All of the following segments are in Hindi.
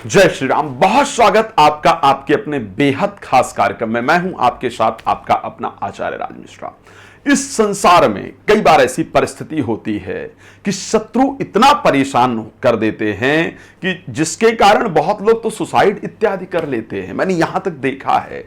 जय श्री राम। बहुत स्वागत आपका आपके अपने बेहद खास कार्यक्रम में। मैं हूं आपके साथ आपका अपना आचार्य राज मिश्रा। इस संसार में कई बार ऐसी परिस्थिति होती है कि शत्रु इतना परेशान कर देते हैं कि जिसके कारण बहुत लोग तो सुसाइड इत्यादि कर लेते हैं। मैंने यहां तक देखा है।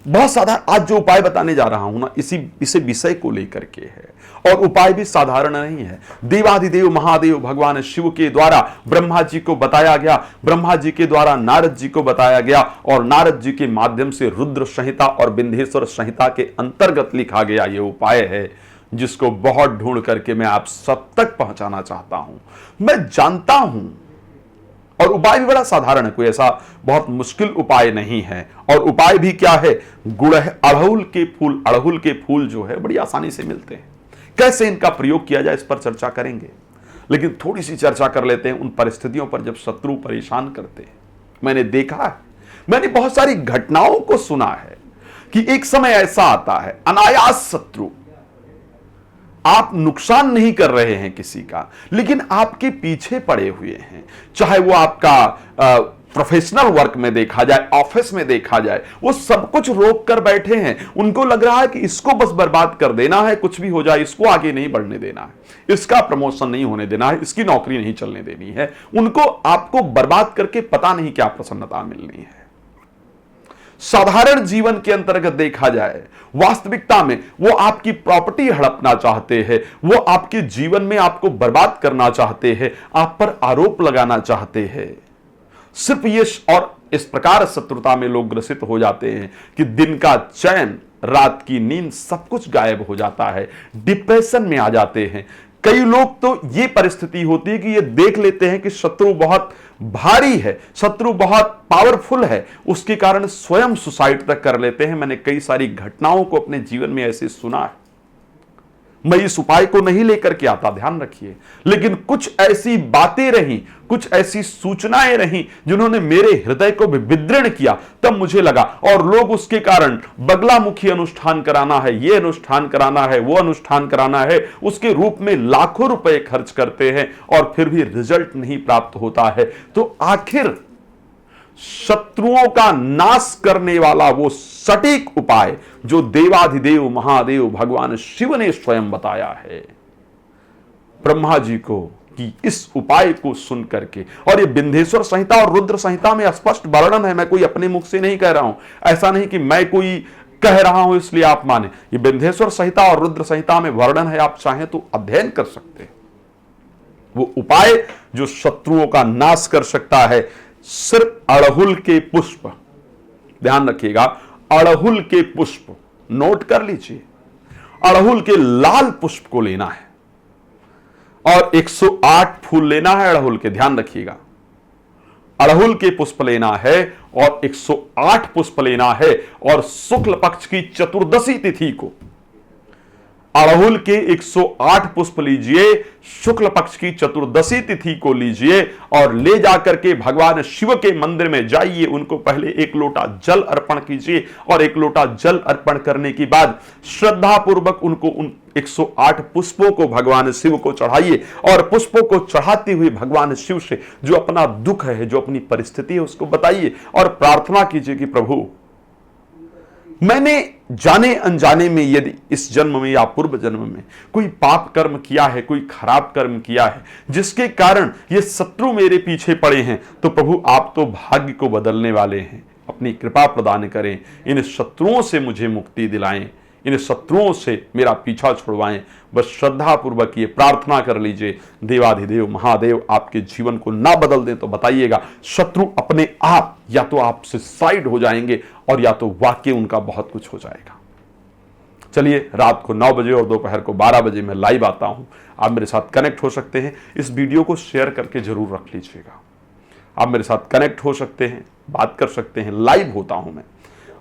बहुत साधारण आज जो उपाय बताने जा रहा हूं ना, इसे विषय को लेकर के है और उपाय भी साधारण नहीं है। देवाधिदेव महादेव भगवान शिव के द्वारा ब्रह्मा जी को बताया गया, ब्रह्मा जी के द्वारा नारद जी को बताया गया और नारद जी के माध्यम से रुद्र संहिता और विंध्येश्वर संहिता के अंतर्गत लिखा गया यह उपाय है, जिसको बहुत ढूंढ करके मैं आप सब तक पहुंचाना चाहता हूं। मैं जानता हूं और उपाय भी बड़ा साधारण है, कोई ऐसा बहुत मुश्किल उपाय नहीं है। और उपाय भी क्या है? गुड़ है, अड़हुल के फूल जो है बड़ी आसानी से मिलते हैं। कैसे इनका प्रयोग किया जाए इस पर चर्चा करेंगे, लेकिन थोड़ी सी चर्चा कर लेते हैं उन परिस्थितियों पर जब शत्रु परेशान करते हैं। मैंने देखा है, मैंने बहुत सारी घटनाओं को सुना है कि एक समय ऐसा आता है, अनायास शत्रु, आप नुकसान नहीं कर रहे हैं किसी का, लेकिन आपके पीछे पड़े हुए हैं। चाहे वो आपका प्रोफेशनल वर्क में देखा जाए, ऑफिस में देखा जाए, वो सब कुछ रोक कर बैठे हैं। उनको लग रहा है कि इसको बस बर्बाद कर देना है, कुछ भी हो जाए, इसको आगे नहीं बढ़ने देना है, इसका प्रमोशन नहीं होने देना है, इसकी नौकरी नहीं चलने देनी है। उनको आपको बर्बाद करके पता नहीं क्या प्रसन्नता मिलनी है। साधारण जीवन के अंतर्गत देखा जाए, वास्तविकता में वो आपकी प्रॉपर्टी हड़पना चाहते हैं, वो आपके जीवन में आपको बर्बाद करना चाहते हैं, आप पर आरोप लगाना चाहते हैं। सिर्फ ये और इस प्रकार शत्रुता में लोग ग्रसित हो जाते हैं कि दिन का चैन, रात की नींद, सब कुछ गायब हो जाता है, डिप्रेशन में आ जाते हैं। कई लोग तो ये परिस्थिति होती है कि ये देख लेते हैं कि शत्रु बहुत भारी है, शत्रु बहुत पावरफुल है, उसके कारण स्वयं सुसाइड तक कर लेते हैं। मैंने कई सारी घटनाओं को अपने जीवन में ऐसे सुना है। मैं इस उपाय को नहीं लेकर के आता, ध्यान रखिए, लेकिन कुछ ऐसी बातें रही, कुछ ऐसी सूचनाएं रही जिन्होंने मेरे हृदय को विद्रण किया। तब मुझे लगा, और लोग उसके कारण बगलामुखी अनुष्ठान कराना है, ये अनुष्ठान कराना है, वो अनुष्ठान कराना है, उसके रूप में लाखों रुपए खर्च करते हैं और फिर भी रिजल्ट नहीं प्राप्त होता है। तो आखिर शत्रुओं का नाश करने वाला वो सटीक उपाय जो देवाधिदेव महादेव भगवान शिव ने स्वयं बताया है ब्रह्मा जी को, कि इस उपाय को सुन करके, और ये विंध्येश्वर संहिता और रुद्र संहिता में स्पष्ट वर्णन है, मैं कोई अपने मुख से नहीं कह रहा हूं। ऐसा नहीं कि मैं कोई कह रहा हूं इसलिए आप माने, ये विंध्येश्वर संहिता और रुद्र संहिता में वर्णन है, आप चाहें तो अध्ययन कर सकते हैं। वो उपाय जो शत्रुओं का नाश कर सकता है, सिर्फ अड़हुल के पुष्प, ध्यान रखिएगा, अड़हुल के पुष्प नोट कर लीजिए, अड़हुल के लाल पुष्प को लेना है और 108 फूल लेना है अड़हुल के, ध्यान रखिएगा, अड़हुल के पुष्प लेना है और 108 पुष्प लेना है और शुक्ल पक्ष की चतुर्दशी तिथि को अड़हुल के 108 पुष्प लीजिए, शुक्ल पक्ष की चतुर्दशी तिथि को लीजिए और ले जाकर के भगवान शिव के मंदिर में जाइए। उनको पहले एक लोटा जल अर्पण कीजिए और एक लोटा जल अर्पण करने के बाद श्रद्धा पूर्वक उनको उन 108 पुष्पों को भगवान शिव को चढ़ाइए और पुष्पों को चढ़ाते हुए भगवान शिव से जो अपना दुख है, जो अपनी परिस्थिति है, उसको बताइए और प्रार्थना कीजिए कि प्रभु, मैंने जाने अनजाने में यदि इस जन्म में या पूर्व जन्म में कोई पाप कर्म किया है, कोई खराब कर्म किया है, जिसके कारण ये शत्रु मेरे पीछे पड़े हैं, तो प्रभु आप तो भाग्य को बदलने वाले हैं, अपनी कृपा प्रदान करें, इन शत्रुओं से मुझे मुक्ति दिलाएं, इन शत्रुओं से मेरा पीछा छुड़वाएं। बस श्रद्धा पूर्वक ये प्रार्थना कर लीजिए। देवाधिदेव महादेव आपके जीवन को ना बदल दें तो बताइएगा, शत्रु अपने आप या तो आपसे साइड हो जाएंगे और या तो वाकई उनका बहुत कुछ हो जाएगा। चलिए, रात को 9 बजे और दोपहर को 12 बजे मैं लाइव आता हूं, आप मेरे साथ कनेक्ट हो सकते हैं। इस वीडियो को शेयर करके जरूर रख लीजिएगा। आप मेरे साथ कनेक्ट हो सकते हैं, बात कर सकते हैं, लाइव होता हूं मैं।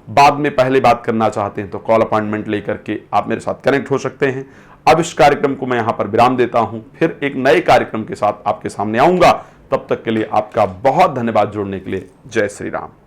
बाद में पहले बात करना चाहते हैं तो कॉल अपॉइंटमेंट लेकर के आप मेरे साथ कनेक्ट हो सकते हैं। अब इस कार्यक्रम को मैं यहां पर विराम देता हूं, फिर एक नए कार्यक्रम के साथ आपके सामने आऊंगा। तब तक के लिए आपका बहुत धन्यवाद जुड़ने के लिए। जय श्री राम।